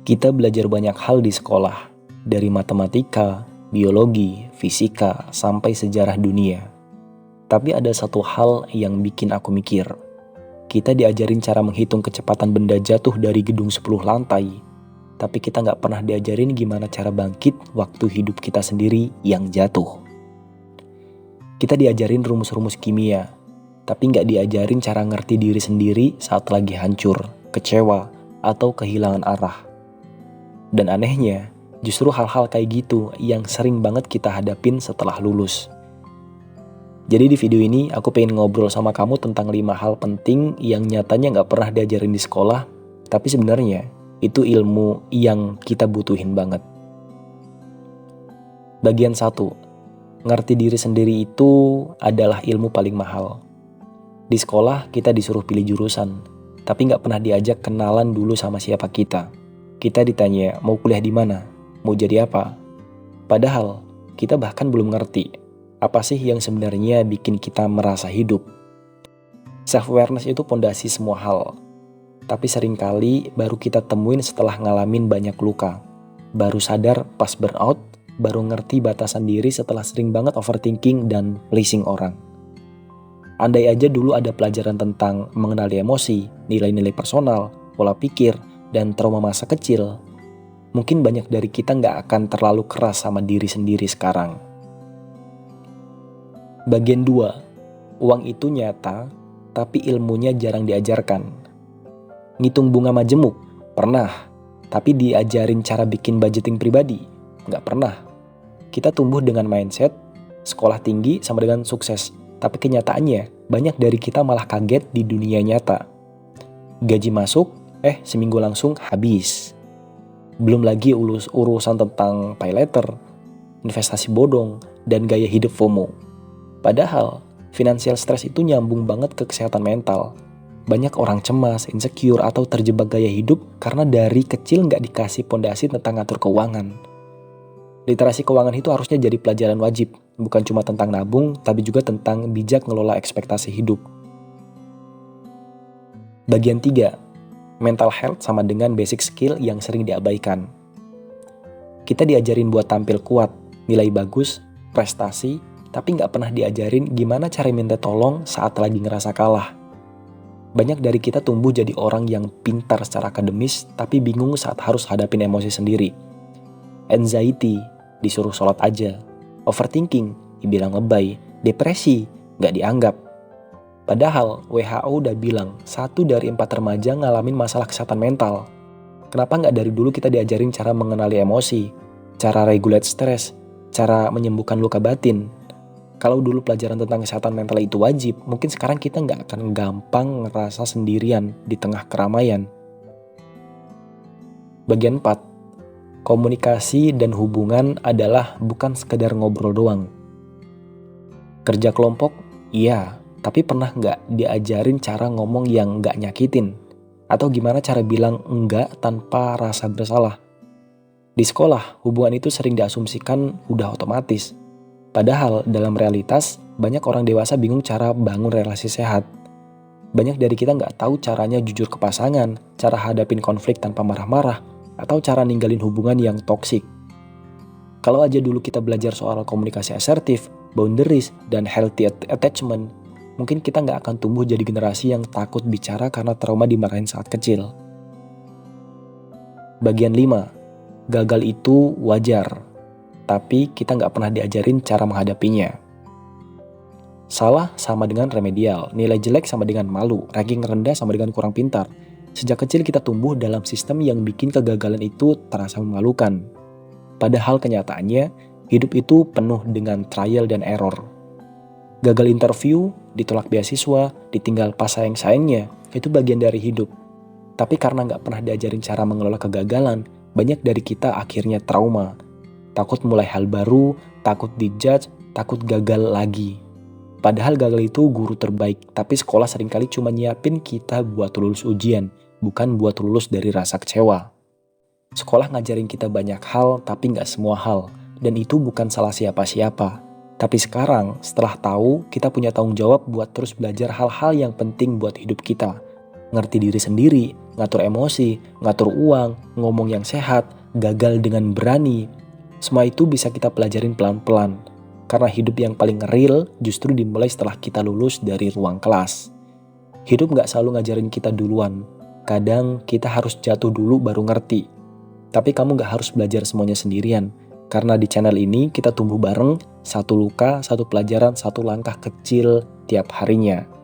Kita belajar banyak hal di sekolah, dari matematika, biologi, fisika, sampai sejarah dunia. Tapi ada satu hal yang bikin aku mikir. Kita diajarin cara menghitung kecepatan benda jatuh dari gedung 10 lantai, tapi kita nggak pernah diajarin gimana cara bangkit waktu hidup kita sendiri yang jatuh. Kita diajarin rumus-rumus kimia, tapi nggak diajarin cara ngerti diri sendiri saat lagi hancur, kecewa, atau kehilangan arah. Dan anehnya, justru hal-hal kayak gitu yang sering banget kita hadapin setelah lulus. Jadi di video ini aku pengen ngobrol sama kamu tentang 5 hal penting yang nyatanya gak pernah diajarin di sekolah, tapi sebenarnya itu ilmu yang kita butuhin banget. Bagian 1, ngerti diri sendiri itu adalah ilmu paling mahal. Di sekolah kita disuruh pilih jurusan, tapi gak pernah diajak kenalan dulu sama siapa kita. Kita ditanya mau kuliah di mana, mau jadi apa. Padahal kita bahkan belum ngerti apa sih yang sebenarnya bikin kita merasa hidup. Self-awareness itu pondasi semua hal. Tapi seringkali baru kita temuin setelah ngalamin banyak luka. Baru sadar pas burnout, baru ngerti batasan diri setelah sering banget overthinking dan pleasing orang. Andai aja dulu ada pelajaran tentang mengenali emosi, nilai-nilai personal, pola pikir, dan trauma masa kecil, mungkin banyak dari kita gak akan terlalu keras sama diri sendiri sekarang. Bagian 2, uang itu nyata, tapi ilmunya jarang diajarkan. Ngitung bunga majemuk, pernah, tapi diajarin cara bikin budgeting pribadi, nggak pernah. Kita tumbuh dengan mindset, sekolah tinggi sama dengan sukses, tapi kenyataannya banyak dari kita malah kaget di dunia nyata. Gaji masuk, seminggu langsung habis. Belum lagi urusan tentang pay letter, investasi bodong, dan gaya hidup FOMO. Padahal, financial stress itu nyambung banget ke kesehatan mental. Banyak orang cemas, insecure, atau terjebak gaya hidup karena dari kecil nggak dikasih pondasi tentang ngatur keuangan. Literasi keuangan itu harusnya jadi pelajaran wajib, bukan cuma tentang nabung, tapi juga tentang bijak ngelola ekspektasi hidup. Bagian 3, mental health sama dengan basic skill yang sering diabaikan. Kita diajarin buat tampil kuat, nilai bagus, prestasi, tapi nggak pernah diajarin gimana cara minta tolong saat lagi ngerasa kalah. Banyak dari kita tumbuh jadi orang yang pintar secara akademis, tapi bingung saat harus hadapin emosi sendiri. Anxiety, disuruh sholat aja. Overthinking, dibilang lebay. Depresi, nggak dianggap. Padahal WHO udah bilang 1 dari 4 remaja ngalamin masalah kesehatan mental. Kenapa nggak dari dulu kita diajarin cara mengenali emosi, cara regulate stres, cara menyembuhkan luka batin? Kalau dulu pelajaran tentang kesehatan mental itu wajib, mungkin sekarang kita nggak akan gampang ngerasa sendirian di tengah keramaian. Bagian 4, komunikasi dan hubungan adalah bukan sekedar ngobrol doang. Kerja kelompok, iya, tapi pernah nggak diajarin cara ngomong yang nggak nyakitin? Atau gimana cara bilang enggak tanpa rasa bersalah? Di sekolah, hubungan itu sering diasumsikan udah otomatis. Padahal dalam realitas, banyak orang dewasa bingung cara bangun relasi sehat. Banyak dari kita nggak tahu caranya jujur ke pasangan, cara hadapin konflik tanpa marah-marah, atau cara ninggalin hubungan yang toksik. Kalau aja dulu kita belajar soal komunikasi asertif, boundaries, dan healthy attachment, mungkin kita nggak akan tumbuh jadi generasi yang takut bicara karena trauma dimarahin saat kecil. Bagian 5, gagal itu wajar. Tapi kita nggak pernah diajarin cara menghadapinya. Salah sama dengan remedial, nilai jelek sama dengan malu, ranking rendah sama dengan kurang pintar. Sejak kecil kita tumbuh dalam sistem yang bikin kegagalan itu terasa memalukan. Padahal kenyataannya, hidup itu penuh dengan trial dan error. Gagal interview, ditolak beasiswa, ditinggal pas sayang-sayangnya, itu bagian dari hidup. Tapi karena nggak pernah diajarin cara mengelola kegagalan, banyak dari kita akhirnya trauma. Takut mulai hal baru, takut dijudge, takut gagal lagi. Padahal gagal itu guru terbaik, tapi sekolah seringkali cuma nyiapin kita buat lulus ujian, bukan buat lulus dari rasa kecewa. Sekolah ngajarin kita banyak hal, tapi nggak semua hal, dan itu bukan salah siapa-siapa. Tapi sekarang, setelah tahu, kita punya tanggung jawab buat terus belajar hal-hal yang penting buat hidup kita. ngerti diri sendiri, ngatur emosi, ngatur uang, ngomong yang sehat, gagal dengan berani. Semua itu bisa kita pelajarin pelan-pelan. Karena hidup yang paling real justru dimulai setelah kita lulus dari ruang kelas. Hidup gak selalu ngajarin kita duluan. Kadang kita harus jatuh dulu baru ngerti. Tapi kamu gak harus belajar semuanya sendirian. Karena di channel ini kita tumbuh bareng, satu luka, satu pelajaran, satu langkah kecil tiap harinya.